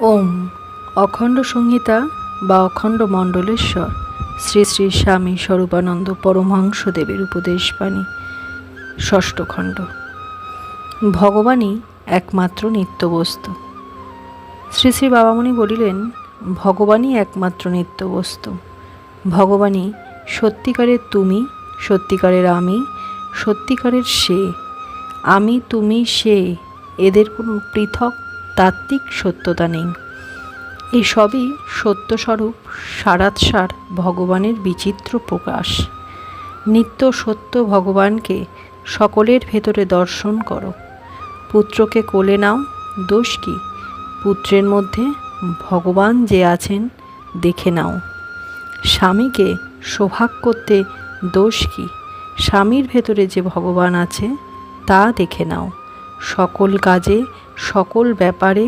ওম অখণ্ড সংহিতা বা অখণ্ড মণ্ডলেশ্বর শ্রী শ্রী স্বামী স্বরূপানন্দ পরমহংসদেবের উপদেশবাণী ষষ্ঠ খণ্ড। ভগবানই একমাত্র নিত্যবস্তু। শ্রী শ্রী বাবামণি বলিলেন, ভগবানই একমাত্র নিত্যবস্তু। ভগবানই সত্যিকারের তুমি, সত্যিকারের আমি, সত্যিকারের সে। আমি, তুমি, সে, এদের কোনো পৃথক তাত্ত্বিক সত্যতা নেই। এসবই সত্যস্বরূপ সারাৎসার ভগবানের বিচিত্র প্রকাশ। নিত্য সত্য ভগবানকে সকলের ভেতরে দর্শন করো। পুত্রকে কোলে নাও, দোষ কি? পুত্রের মধ্যে ভগবান যে আছেন দেখে নাও। স্বামীকে সোহাগ করতে দোষ কি? স্বামীর ভেতরে যে ভগবান আছে তা দেখে নাও। সকল কাজে, সকল ব্যাপারে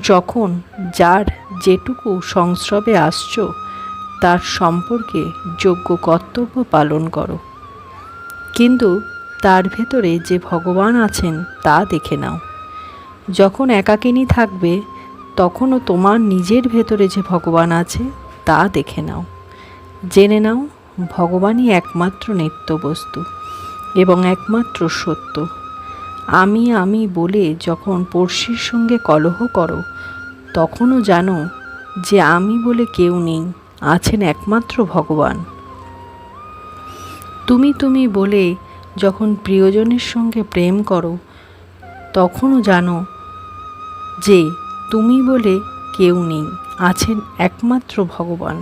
যখন যার যেটুকু সংস্রবে আসছ তার সম্পর্কে যোগ্য কর্তব্য পালন করো, কিন্তু তার ভেতরে যে ভগবান আছেন তা দেখে নাও। যখন একাকিনী থাকবে তখনও তোমার নিজের ভেতরে যে ভগবান আছে তা দেখে নাও। জেনে নাও ভগবানই একমাত্র নিত্যবস্তু এবং একমাত্র সত্য। আমি আমি বলে যখন পড়শির সঙ্গে কলহ করো তখনও জানো যে আমি বলে কেউ নেই, আছেন একমাত্র ভগবান। তুমি তুমি বলে যখন প্রিয়জনের সঙ্গে প্রেম করো তখনও জানো যে তুমি বলে কেউ নেই, আছেন একমাত্র ভগবান।